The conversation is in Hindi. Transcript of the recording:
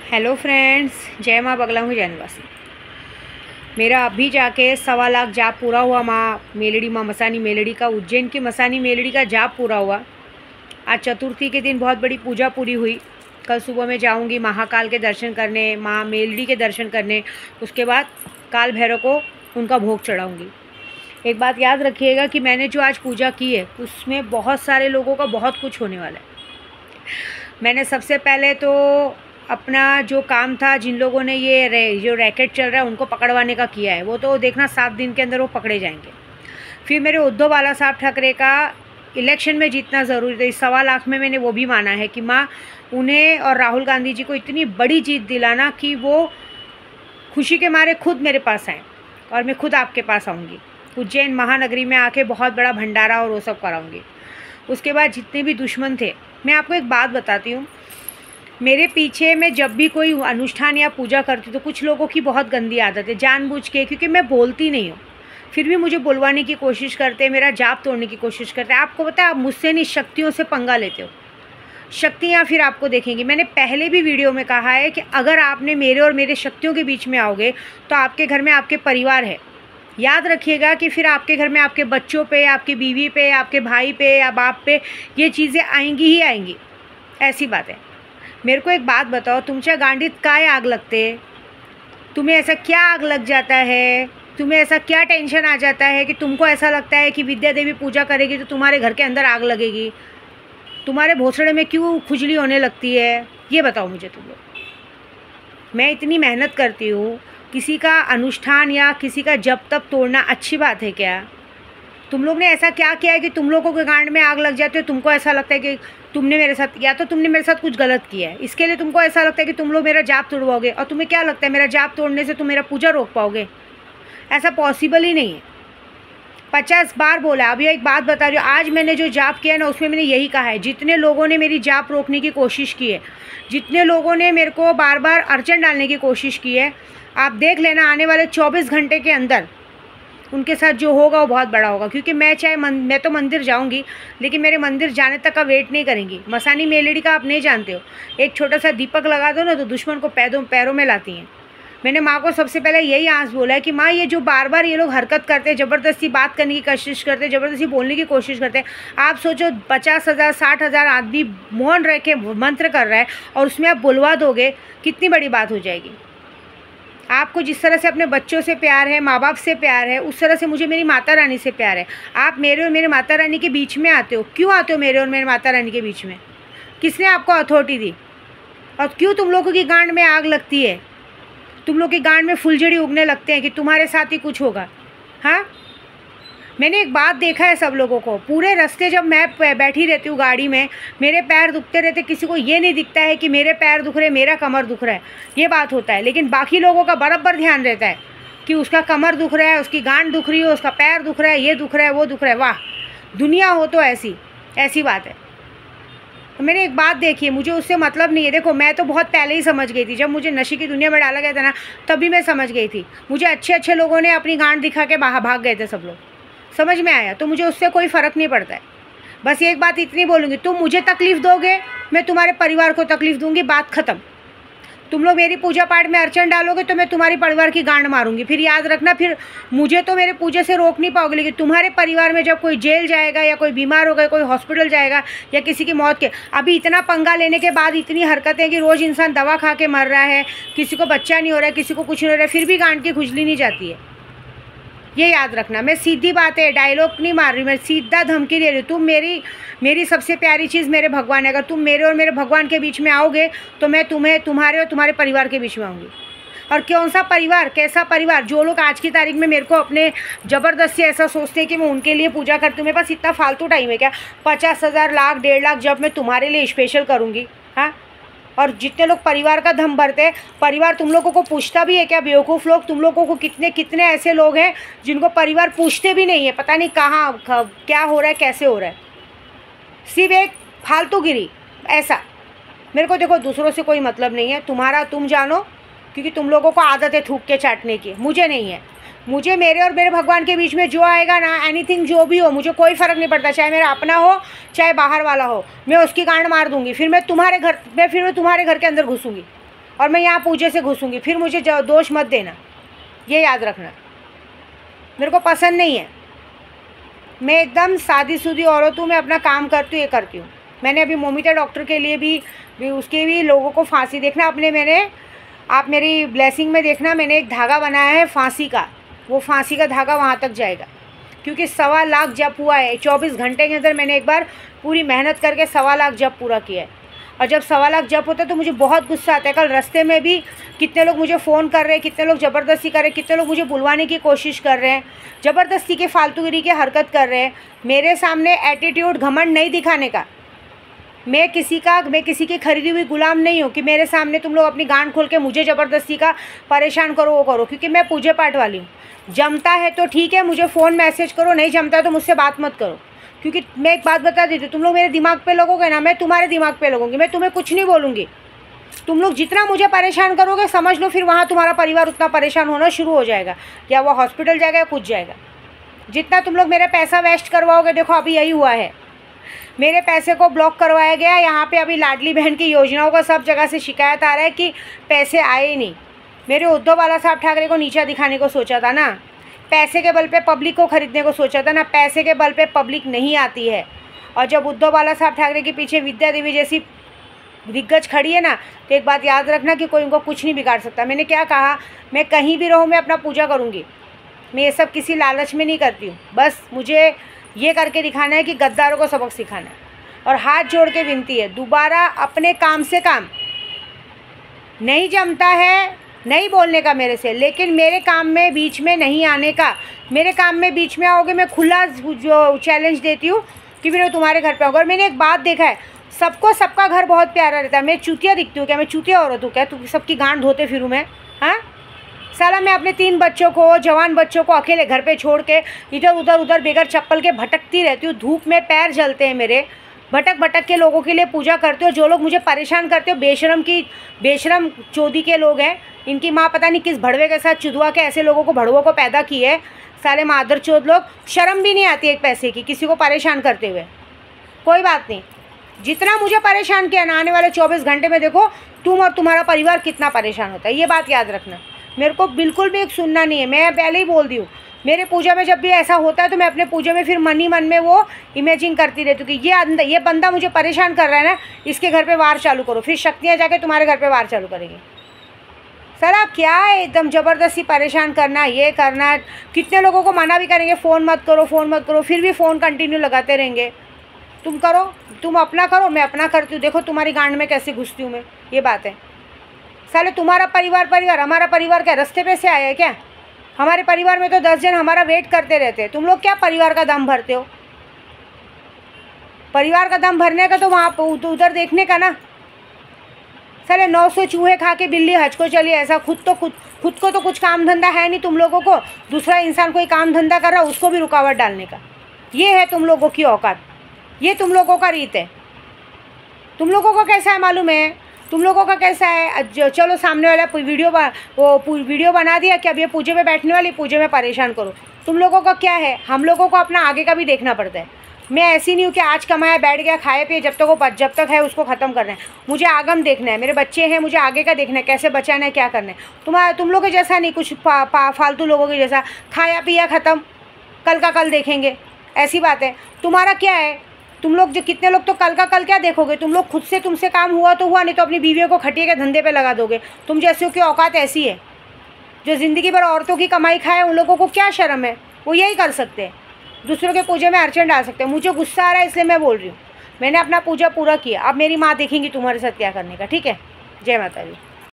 हेलो फ्रेंड्स, जय माँ बगलामुखी जैनवासी। मेरा अभी जाके 1.25 लाख जाप पूरा हुआ। माँ मेलड़ी, माँ मसानी मेलड़ी का, उज्जैन की मसानी मेलड़ी का जाप पूरा हुआ। आज चतुर्थी के दिन बहुत बड़ी पूजा पूरी हुई। कल सुबह मैं जाऊंगी महाकाल के दर्शन करने, माँ मेलड़ी के दर्शन करने। उसके बाद काल भैरव को उनका भोग चढ़ाऊँगी। एक बात याद रखिएगा कि मैंने जो आज पूजा की है उसमें बहुत सारे लोगों का बहुत कुछ होने वाला है। मैंने सबसे पहले तो अपना जो काम था, जिन लोगों ने जो रैकेट चल रहा है उनको पकड़वाने का किया है, वो तो देखना 7 दिन के अंदर वो पकड़े जाएंगे। फिर मेरे उद्धव बाला साहब ठाकरे का इलेक्शन में जीतना ज़रूरी था। इस 1.25 लाख में मैंने वो भी माना है कि माँ उन्हें और राहुल गांधी जी को इतनी बड़ी जीत दिलाना कि वो खुशी के मारे खुद मेरे पास आएँ और मैं खुद आपके पास आऊँगी। उज्जैन महानगरी में आके बहुत बड़ा भंडारा और वो सब कराऊँगी। उसके बाद जितने भी दुश्मन थे, मैं आपको एक बात बताती हूँ। मेरे पीछे मैं जब भी कोई अनुष्ठान या पूजा करती तो कुछ लोगों की बहुत गंदी आदत है, जानबूझ के, क्योंकि मैं बोलती नहीं हूँ फिर भी मुझे बुलवाने की कोशिश करते हैं, मेरा जाप तोड़ने की कोशिश करते हैं। आपको पता है, आप मुझसे नहीं शक्तियों से पंगा लेते हो। शक्तियाँ फिर आपको देखेंगी। मैंने पहले भी वीडियो में कहा है कि अगर आपने मेरे और मेरे शक्तियों के बीच में आओगे तो आपके घर में आपके परिवार है। याद रखिएगा कि फिर आपके घर में आपके बच्चों पे, आपकी बीवी पे, आपके भाई पे या बाप पे ये चीज़ें आएंगी ही आएंगी। ऐसी बात है। मेरे को एक बात बताओ, तुमच्या गांडीत काय आग लगते? तुम्हें ऐसा क्या आग लग जाता है? तुम्हें ऐसा क्या टेंशन आ जाता है कि तुमको ऐसा लगता है कि विद्या देवी पूजा करेगी तो तुम्हारे घर के अंदर आग लगेगी? तुम्हारे भोसड़े में क्यों खुजली होने लगती है? ये बताओ मुझे तुम लोग। मैं इतनी मेहनत करती हूँ, किसी का अनुष्ठान या किसी का जप तप तोड़ना अच्छी बात है क्या? तुम लोग ने ऐसा क्या किया है कि तुम लोगों के गांड में आग लग जाती है? तुमको ऐसा लगता है कि तुमने मेरे साथ, या तो तुमने मेरे साथ कुछ गलत किया है, इसके लिए तुमको ऐसा लगता है कि तुम लोग मेरा जाप तोड़वाओगे। और तुम्हें क्या लगता है मेरा जाप तोड़ने से तुम मेरा पूजा रोक पाओगे? ऐसा पॉसिबल ही नहीं है। 50 बार बोला। अभी एक बात बता रही हूँ, आज मैंने जो जाप किया है ना, उसमें मैंने यही कहा है, जितने लोगों ने मेरी जाप रोकने की कोशिश की है, जितने लोगों ने मेरे को बार बार अड़चन डालने की कोशिश की है, आप देख लेना आने वाले 24 घंटे के अंदर उनके साथ जो होगा वो बहुत बड़ा होगा। क्योंकि मैं तो मंदिर जाऊंगी, लेकिन मेरे मंदिर जाने तक का वेट नहीं करेंगी। मसानी मेलेडी का आप नहीं जानते हो, एक छोटा सा दीपक लगा दो ना तो दुश्मन को पैरों में लाती हैं। मैंने माँ को सबसे पहले यही आंस बोला है कि माँ, ये जो बार बार ये लोग हरकत करते हैं, ज़बरदस्ती बात करने की कोशिश करते हैं, ज़बरदस्ती बोलने की कोशिश करते हैं। आप सोचो 50,000 60,000 आदमी मौन रह के मंत्र कर रहा है और उसमें आप बुलवा दोगे, कितनी बड़ी बात हो जाएगी। आपको जिस तरह से अपने बच्चों से प्यार है, माँ बाप से प्यार है, उस तरह से मुझे मेरी माता रानी से प्यार है। आप मेरे और मेरे माता रानी के बीच में आते हो। क्यों आते हो मेरे और मेरे माता रानी के बीच में? किसने आपको अथॉरिटी दी? और क्यों तुम लोगों की गांड में आग लगती है? तुम लोग की गांड में फुलझड़ी उगने लगते हैं कि तुम्हारे साथ ही कुछ होगा। हाँ, मैंने एक बात देखा है सब लोगों को, पूरे रास्ते जब मैं बैठी रहती हूँ गाड़ी में, मेरे पैर दुखते रहते, किसी को ये नहीं दिखता है कि मेरे पैर दुख रहे, मेरा कमर दुख रहा है। ये बात होता है, लेकिन बाकी लोगों का बराबर ध्यान रहता है कि उसका कमर दुख रहा है, उसकी गांड दुख रही है, उसका पैर दुख रहा है, ये दुख रहा है, वो दुख रहा है। वाह, दुनिया हो तो ऐसी बात है। तो मैंने एक बात देखी है, मुझे उससे मतलब नहीं है। देखो, मैं तो बहुत पहले ही समझ गई थी, जब मुझे नशे की दुनिया में डाला गया था ना, तभी मैं समझ गई थी। मुझे अच्छे लोगों ने अपनी गांड दिखा के बाहर भाग गए थे, सब लोग समझ में आया, तो मुझे उससे कोई फ़र्क नहीं पड़ता है। बस एक बात इतनी बोलूँगी, तुम मुझे तकलीफ़ दोगे, मैं तुम्हारे परिवार को तकलीफ़ दूँगी, बात ख़त्म। तुम लोग मेरी पूजा पाठ में अड़चन डालोगे तो मैं तुम्हारे परिवार की गांड मारूंगी। फिर याद रखना, फिर मुझे तो मेरे पूजा से रोक नहीं पाओगे, लेकिन तुम्हारे परिवार में जब कोई जेल जाएगा या कोई बीमार होगा, कोई हॉस्पिटल जाएगा या किसी की मौत के, अभी इतना पंगा लेने के बाद इतनी हरकतें कि रोज़ इंसान दवा खा के मर रहा है, किसी को बच्चा नहीं हो रहा है, किसी को कुछ नहीं हो रहा है, फिर भी गांड की खुजली नहीं जाती है। ये याद रखना। मैं सीधी बात है, डायलॉग नहीं मार रही, मैं सीधा धमकी दे रही हूँ। तुम मेरी सबसे प्यारी चीज़ मेरे भगवान है। अगर तुम मेरे और मेरे भगवान के बीच में आओगे तो मैं तुम्हारे और तुम्हारे परिवार के बीच में आऊँगी। और कौन सा परिवार, कैसा परिवार? जो लोग आज की तारीख में मेरे को अपने ज़बरदस्ती ऐसा सोचते हैं कि मैं उनके लिए पूजा करती हूँ। मेरे पास इतना फालतू टाइम है क्या? 50,000 लाख 1.5 लाख जब मैं तुम्हारे लिए स्पेशल करूँगी? हाँ, और जितने लोग परिवार का दम भरते हैं, परिवार तुम लोगों को पूछता भी है क्या? बेवकूफ़ लोग, तुम लोगों को कितने ऐसे लोग हैं जिनको परिवार पूछते भी नहीं है, पता नहीं कहाँ क्या हो रहा है, कैसे हो रहा है, सिर्फ एक फालतूगिरी। ऐसा मेरे को, देखो, दूसरों से कोई मतलब नहीं है, तुम्हारा तुम जानो, क्योंकि तुम लोगों को आदत है थूक के चाटने की, मुझे नहीं है। मुझे मेरे और मेरे भगवान के बीच में जो आएगा ना, एनीथिंग जो भी हो, मुझे कोई फ़र्क नहीं पड़ता, चाहे मेरा अपना हो चाहे बाहर वाला हो, मैं उसकी गांड मार दूंगी। फिर मैं तुम्हारे घर के अंदर घुसूंगी। और मैं यहाँ पूजे से घुसूँगी, फिर मुझे दोष मत देना, ये याद रखना। मेरे को पसंद नहीं है। मैं एकदम सादी-सूदी औरत हूँ, मैं अपना काम करती हूँ, ये करती हूँ। मैंने अभी मोमिता डॉक्टर के लिए भी उसके भी लोगों को फांसी देखना आप मेरी ब्लेसिंग में देखना, मैंने एक धागा बनाया है फांसी का, वो फांसी का धागा वहाँ तक जाएगा, क्योंकि 1.25 लाख जप हुआ है। 24 घंटे के अंदर मैंने एक बार पूरी मेहनत करके 1.25 लाख जप पूरा किया है। और जब 1.25 लाख जप होता है तो मुझे बहुत गुस्सा आता है। कल रास्ते में भी कितने लोग मुझे फ़ोन कर रहे हैं, कितने लोग ज़बरदस्ती कर रहे हैं, कितने लोग मुझे बुलवाने की कोशिश कर रहे हैं, ज़बरदस्ती के फालतूगिरी की हरकत कर रहे हैं। मेरे सामने एटीट्यूड, घमंड नहीं दिखाने का। मैं किसी की खरीदी हुई गुलाम नहीं हूँ कि मेरे सामने तुम लोग अपनी गांड खोल के मुझे ज़बरदस्ती का परेशान करो, वो करो, क्योंकि मैं पूजे पाठ वाली हूँ। जमता है तो ठीक है, मुझे फ़ोन मैसेज करो, नहीं जमता है तो मुझसे बात मत करो। क्योंकि मैं एक बात बता देती हूँ, तुम लोग मेरे दिमाग पे लगोगे ना, मैं तुम्हारे दिमाग पे लगूंगी, मैं तुम्हें कुछ नहीं बोलूँगी। तुम लोग जितना मुझे परेशान करोगे, समझ लो फिर वहाँ तुम्हारा परिवार उतना परेशान होना शुरू हो जाएगा, या वो हॉस्पिटल जाएगा या कुछ जाएगा। जितना तुम लोग मेरा पैसा वेस्ट करवाओगे, देखो अभी यही हुआ है, मेरे पैसे को ब्लॉक करवाया गया। यहाँ पे अभी लाडली बहन की योजनाओं का सब जगह से शिकायत आ रहा है कि पैसे आए ही नहीं। मेरे उद्धव बाला साहब ठाकरे को नीचा दिखाने को सोचा था ना, पैसे के बल पे पब्लिक को खरीदने को सोचा था ना, पैसे के बल पे पब्लिक नहीं आती है। और जब उद्धव बाला साहब ठाकरे के पीछे विद्या देवी जैसी दिग्गज खड़ी है ना, तो एक बात याद रखना कि कोई उनको कुछ नहीं बिगाड़ सकता। मैंने क्या कहा, मैं कहीं भी रहूँ, मैं अपना पूजा करूँगी। मैं ये सब किसी लालच में नहीं करती हूँ, बस मुझे ये करके दिखाना है कि गद्दारों को सबक सिखाना है। और हाथ जोड़ के विनती है, दोबारा अपने काम से काम नहीं जमता है, नहीं बोलने का मेरे से, लेकिन मेरे काम में बीच में नहीं आने का। मेरे काम में बीच में आओगे, मैं खुला जो चैलेंज देती हूँ कि फिर मैं तुम्हारे घर पे आऊँगा। और मैंने एक बात देखा है, सबको सबका घर बहुत प्यारा रहता है। मैं चूतिया दिखती हूँ क्या? मैं चूतिया औरत हूँ क्या? तू सबकी गांड धोते फिरूँ मैं? हाँ साला, मैं अपने 3 बच्चों को, जवान बच्चों को अकेले घर पे छोड़ के इधर उधर बेगर चप्पल के भटकती रहती हूँ। धूप में पैर जलते हैं मेरे, भटक के लोगों के लिए पूजा करते हो। जो लोग मुझे परेशान करते हो, बेशरम चोदी के लोग हैं। इनकी माँ पता नहीं किस भड़वे के साथ चुदवा के ऐसे लोगों को, भड़वों को पैदा की है। साले मादर चोद लोग, शर्म भी नहीं आती एक पैसे की, किसी को परेशान करते हुए। कोई बात नहीं, जितना मुझे परेशान किया ना, आने वाले 24 घंटे में देखो तुम और तुम्हारा परिवार कितना परेशान होता है। ये बात याद रखना, मेरे को बिल्कुल भी एक सुनना नहीं है। मैं पहले ही बोल दी हूँ, मेरे पूजा में जब भी ऐसा होता है तो मैं अपने पूजा में फिर मन ही मन में वो इमेजिन करती रहती हूँ कि ये बंदा मुझे परेशान कर रहा है ना, इसके घर पे वार चालू करो। फिर शक्तियाँ जाके तुम्हारे घर पे वार चालू करेंगी। सर क्या है एकदम ज़बरदस्ती परेशान करना, ये करना। कितने लोगों को मना भी करेंगे फ़ोन मत करो, फिर भी फ़ोन कंटिन्यू लगाते रहेंगे। तुम करो, तुम अपना करो, मैं अपना करती हूँ। देखो तुम्हारी गांड में कैसे घुसती हूँ मैं, ये बात है। साले तुम्हारा परिवार, हमारा परिवार क्या रास्ते पे से आया है क्या? हमारे परिवार में तो 10 जन हमारा वेट करते रहते हैं। तुम लोग क्या परिवार का दम भरते हो? परिवार का दम भरने का तो वहाँ उधर देखने का ना। साले 900 चूहे खा के बिल्ली हज को चली, ऐसा खुद को तो कुछ काम धंधा है नहीं तुम लोगों को। दूसरा इंसान कोई काम धंधा कर रहा है, उसको भी रुकावट डालने का। ये है तुम लोगों की औकात, ये तुम लोगों का रीत है। तुम लोगों का कैसा है मालूम है? तुम लोगों का कैसा है? चलो सामने वाला वीडियो बना दिया कि अब ये पूजे में बैठने वाली, पूजे में परेशान करो। तुम लोगों का क्या है? हम लोगों को अपना आगे का भी देखना पड़ता है। मैं ऐसी नहीं हूँ कि आज कमाया बैठ गया, खाए पिए, जब तक है उसको ख़त्म करना है। मुझे आगम देखना है, मेरे बच्चे हैं, मुझे आगे का देखना है, कैसे बचाना है, क्या करना है। तुम लोगों के जैसा नहीं, कुछ फालतू लोगों के जैसा खाया पिया ख़त्म, कल का कल देखेंगे, ऐसी बात है। तुम्हारा क्या है? तुम लोग जो कितने लोग तो कल का कल क्या देखोगे? तुम लोग खुद से, तुमसे काम हुआ तो हुआ, नहीं तो अपनी बीवियों को खटिए के धंधे पे लगा दोगे। तुम जैसे की औकात ऐसी है। जो ज़िंदगी भर औरतों की कमाई खाए, उन लोगों को क्या शर्म है? वो यही कर सकते हैं, दूसरों के पूजे में अड़चन डाल सकते हैं। मुझे गुस्सा आ रहा है इसलिए मैं बोल रही हूँ। मैंने अपना पूजा पूरा किया, अब मेरी माँ देखेंगी तुम्हारे साथ क्या करने का। ठीक है, जय माता दी।